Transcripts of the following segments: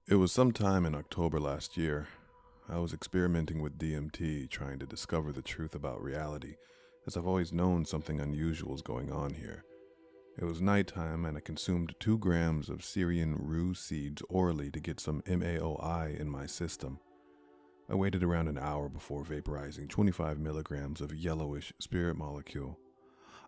It was sometime in October last year. I was experimenting with DMT, trying to discover the truth about reality, as I've always known something unusual is going on here. It was nighttime, and I consumed 2 grams of Syrian rue seeds orally to get some MAOI in my system. I waited around an hour before vaporizing 25 milligrams of yellowish spirit molecule.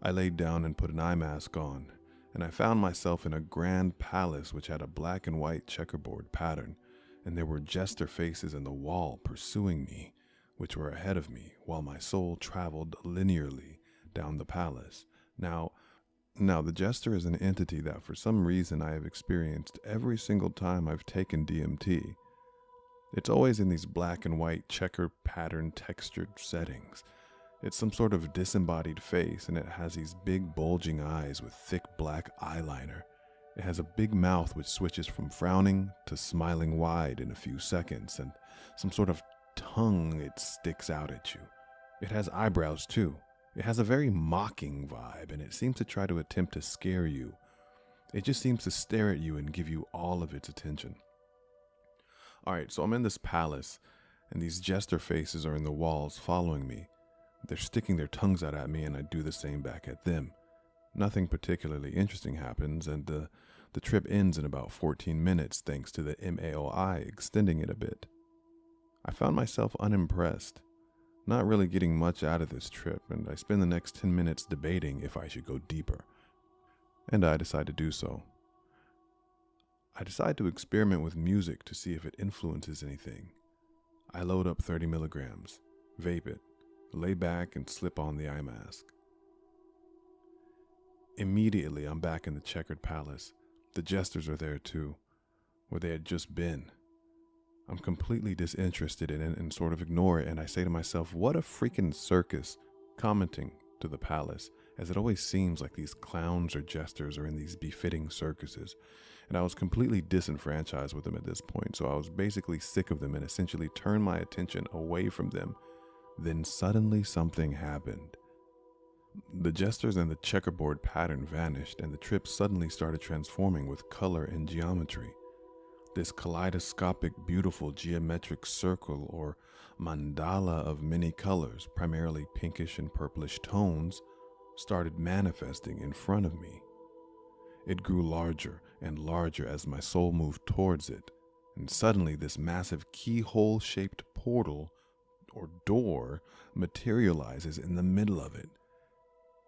I laid down and put an eye mask on, and I found myself in a grand palace which had a black and white checkerboard pattern, and there were jester faces in the wall pursuing me, which were ahead of me, while my soul traveled linearly down the palace. Now, the jester is an entity that for some reason I have experienced every single time I've taken DMT. It's always in these black and white checker pattern textured settings. It's some sort of disembodied face, and it has these big bulging eyes with thick black eyeliner. It has a big mouth which switches from frowning to smiling wide in a few seconds, and some sort of tongue it sticks out at you. It has eyebrows too. It has a very mocking vibe, and it seems to try to attempt to scare you. It just seems to stare at you and give you all of its attention. Alright, so I'm in this palace, and these jester faces are in the walls following me. They're sticking their tongues out at me, and I do the same back at them. Nothing particularly interesting happens, and the trip ends in about 14 minutes thanks to the MAOI extending it a bit. I found myself unimpressed, not really getting much out of this trip, and I spend the next 10 minutes debating if I should go deeper. And I decide to do so. I decide to experiment with music to see if it influences anything. I load up 30 milligrams, vape it, lay back and slip on the eye mask. Immediately, I'm back in the checkered palace. The jesters are there too, where they had just been. I'm completely disinterested in it and sort of ignore it, and I say to myself, what a freaking circus, commenting to the palace, as it always seems like these clowns or jesters are in these befitting circuses. And I was completely disenfranchised with them at this point, so I was basically sick of them and essentially turned my attention away from them. Then suddenly something happened. The jesters and the checkerboard pattern vanished, and the trip suddenly started transforming with color and geometry. This kaleidoscopic, beautiful geometric circle or mandala of many colors, primarily pinkish and purplish tones, started manifesting in front of me. It grew larger and larger as my soul moved towards it, and suddenly this massive keyhole-shaped portal or door materializes in the middle of it,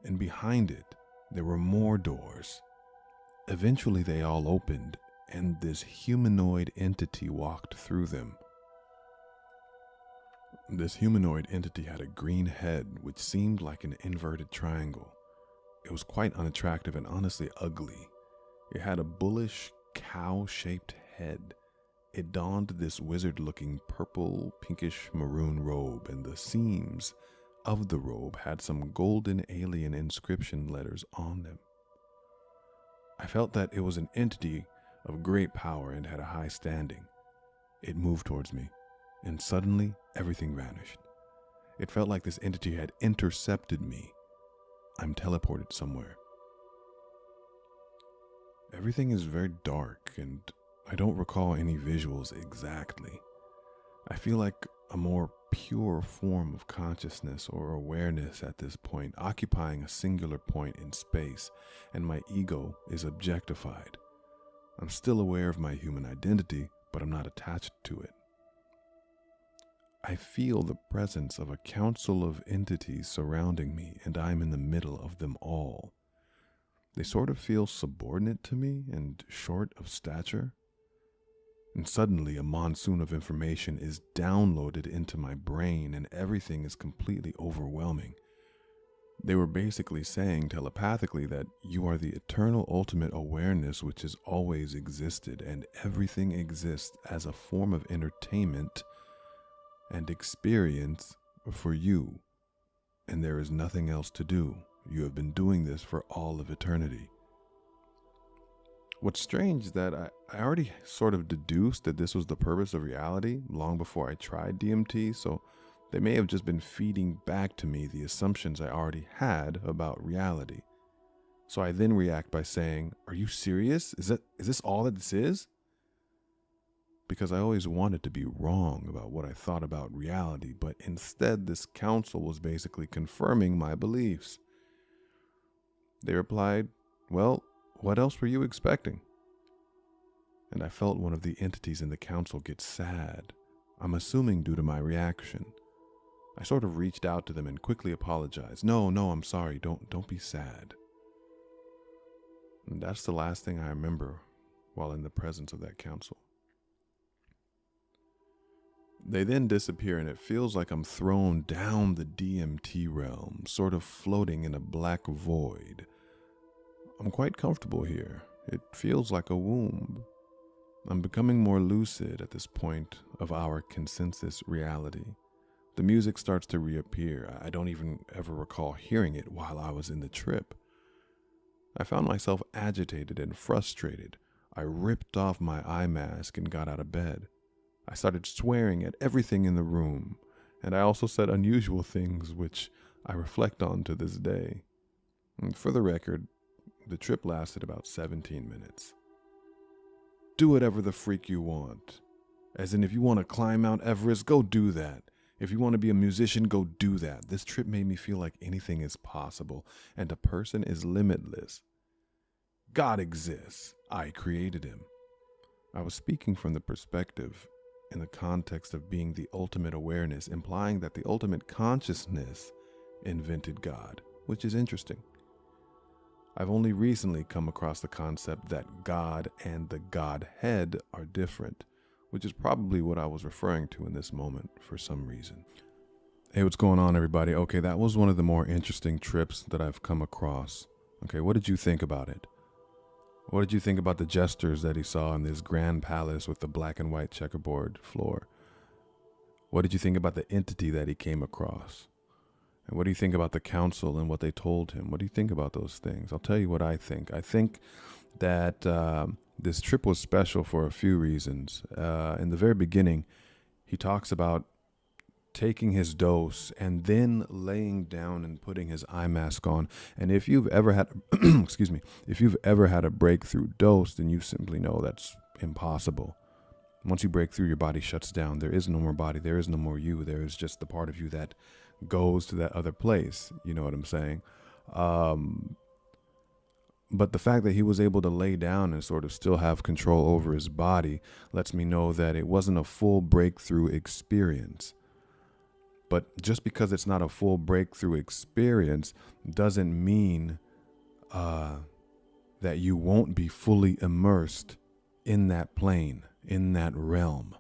and behind it there were more doors. Eventually they all opened, and this humanoid entity walked through them. This humanoid entity had a green head which seemed like an inverted triangle. It was quite unattractive and honestly ugly. It had a bullish, cow-shaped head. It donned this wizard-looking purple, pinkish maroon robe, and the seams of the robe had some golden alien inscription letters on them. I felt that it was an entity of great power and had a high standing. It moved towards me, and suddenly everything vanished. It felt like this entity had intercepted me. I'm teleported somewhere. Everything is very dark, and I don't recall any visuals exactly. I feel like a more pure form of consciousness or awareness at this point, occupying a singular point in space, and my ego is objectified. I'm still aware of my human identity, but I'm not attached to it. I feel the presence of a council of entities surrounding me, and I'm in the middle of them all. They sort of feel subordinate to me and short of stature. And suddenly a monsoon of information is downloaded into my brain, and everything is completely overwhelming. They were basically saying telepathically that you are the eternal ultimate awareness which has always existed, and everything exists as a form of entertainment and experience for you, and there is nothing else to do. You have been doing this for all of eternity. What's strange is that I already sort of deduced that this was the purpose of reality long before I tried DMT, so they may have just been feeding back to me the assumptions I already had about reality. So I then react by saying, "Are you serious? Is this all that this is?" because I always wanted to be wrong about what I thought about reality, but instead this council was basically confirming my beliefs. They replied, "Well, what else were you expecting?" And I felt one of the entities in the council get sad. I'm assuming due to my reaction. I sort of reached out to them and quickly apologized. No, I'm sorry. Don't be sad." And that's the last thing I remember while in the presence of that council. They then disappear, and it feels like I'm thrown down the DMT realm, sort of floating in a black void. I'm quite comfortable here. It feels like a womb. I'm becoming more lucid at this point of our consensus reality. The music starts to reappear. I don't even ever recall hearing it while I was in the trip. I found myself agitated and frustrated. I ripped off my eye mask and got out of bed. I started swearing at everything in the room, and I also said unusual things which I reflect on to this day. And for the record, the trip lasted about 17 minutes. Do whatever the freak you want. As in, if you want to climb Mount Everest, go do that. If you want to be a musician, go do that. This trip made me feel like anything is possible, and a person is limitless. God exists. I created him. I was speaking from the perspective in the context of being the ultimate awareness, implying that the ultimate consciousness invented God, which is interesting. I've only recently come across the concept that God and the Godhead are different, which is probably what I was referring to in this moment for some reason. Hey, what's going on, everybody? Okay, that was one of the more interesting trips that I've come across. Okay, what did you think about it? What did you think about the gestures that he saw in this grand palace with the black and white checkerboard floor? What did you think about the entity that he came across? And what do you think about the council and what they told him? What do you think about those things? I'll tell you what I think. I think that this trip was special for a few reasons. In the very beginning, he talks about taking his dose and then laying down and putting his eye mask on. And if you've ever had, if you've ever had a breakthrough dose, then you simply know that's impossible. Once you break through, your body shuts down. There is no more body. There is no more you. There is just the part of you that goes to that other place. You know what I'm saying? But the fact that he was able to lay down and sort of still have control over his body lets me know that it wasn't a full breakthrough experience. But just because it's not a full breakthrough experience doesn't mean that you won't be fully immersed in that plane, in that realm,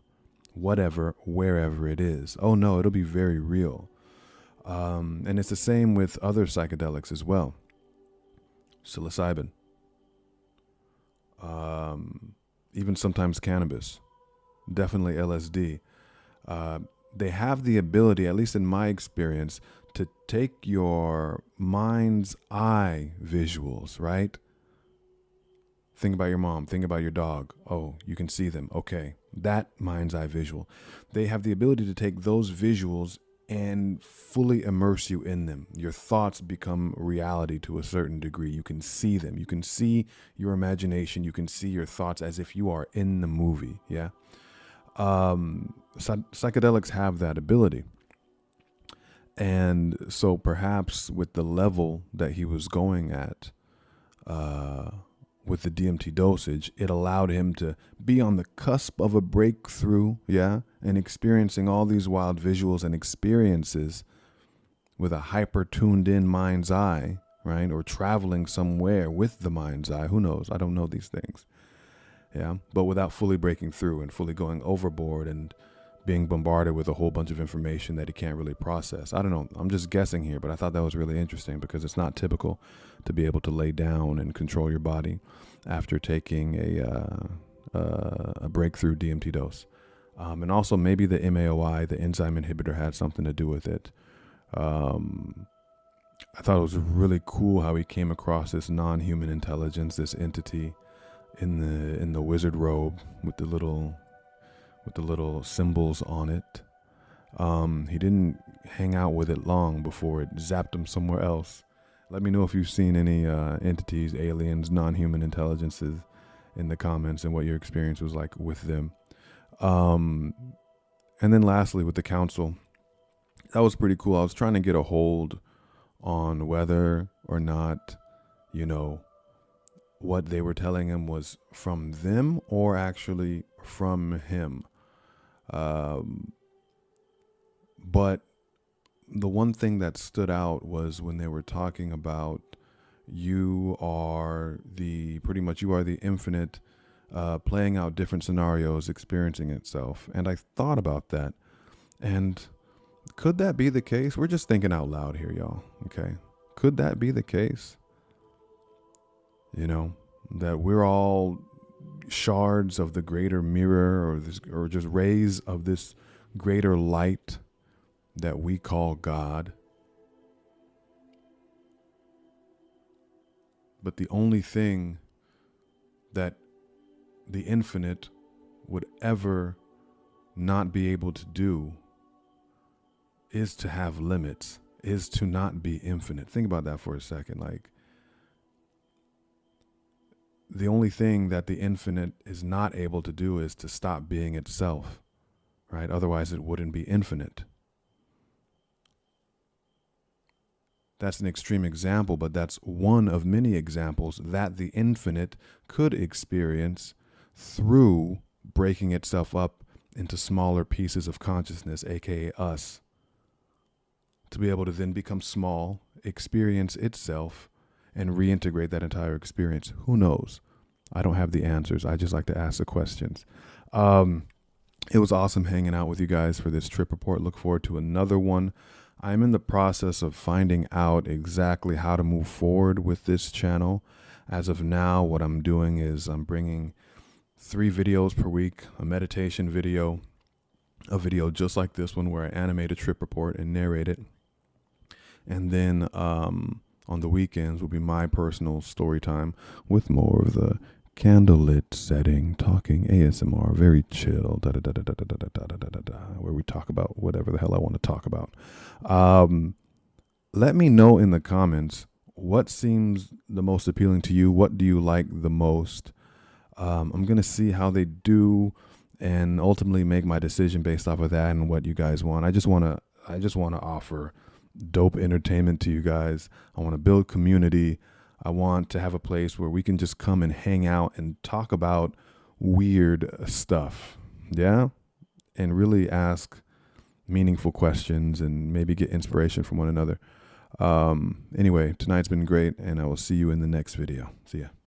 whatever, wherever it is. Oh no, it'll be very real. And it's the same with other psychedelics as well. Psilocybin, even sometimes cannabis, definitely LSD. They have the ability, at least in my experience, to take your mind's eye visuals, right? Think about your mom, think about your dog. Oh, you can see them. Okay, that mind's eye visual. They have the ability to take those visuals and fully immerse you in them. Your thoughts become reality to a certain degree. You can see them. You can see your imagination. You can see your thoughts as if you are in the movie. Yeah. Psychedelics have that ability. And so perhaps with the level that he was going at, with the DMT dosage, it allowed him to be on the cusp of a breakthrough, yeah, and experiencing all these wild visuals and experiences with a hyper tuned in mind's eye, right? Or traveling somewhere with the mind's eye. Who knows? I don't know these things. Yeah, but without fully breaking through and fully going overboard and being bombarded with a whole bunch of information that he can't really process. I don't know. I'm just guessing here, but I thought that was really interesting because it's not typical to be able to lay down and control your body after taking a breakthrough DMT dose. And also maybe the MAOI, the enzyme inhibitor, had something to do with it. I thought it was really cool how he came across this non-human intelligence, this entity in the wizard robe with the little symbols on it. He didn't hang out with it long before it zapped him somewhere else. Let me know if you've seen any entities, aliens, non-human intelligences in the comments and what your experience was like with them. And then lastly, with the council, that was pretty cool. I was trying to get a hold on whether or not, what they were telling him was from them or actually from him. But the one thing that stood out was when they were talking about you are the infinite, playing out different scenarios, experiencing itself. And I thought about that. And could that be the case? We're just thinking out loud here, y'all. Okay. Could that be the case? That we're all shards of the greater mirror, or just rays of this greater light that we call God. But the only thing that the infinite would ever not be able to do is to have limits, is to not be infinite. Think about that for a second. Like, the only thing that the infinite is not able to do is to stop being itself, right? Otherwise, it wouldn't be infinite. That's an extreme example, but that's one of many examples that the infinite could experience through breaking itself up into smaller pieces of consciousness, aka us, to be able to then become small, experience itself, and reintegrate that entire experience. Who knows? I don't have the answers. I just like to ask the questions. It was awesome hanging out with you guys for this trip report. Look forward to another one. I'm in the process of finding out exactly how to move forward with this channel. As of now, what I'm doing is I'm bringing 3 videos per week, a meditation video, a video just like this one where I animate a trip report and narrate it. And then on the weekends will be my personal story time with more of the candlelit setting, talking ASMR, very chill, where we talk about whatever the hell I want to talk about. Let me know in the comments what seems the most appealing to you. What do you like the most? I'm going to see how they do and ultimately make my decision based off of that and what you guys want. I just want to offer dope entertainment to you guys. I want to build community. I want to have a place where we can just come and hang out and talk about weird stuff. Yeah. And really ask meaningful questions and maybe get inspiration from one another. Anyway, tonight's been great, and I will see you in the next video. See ya.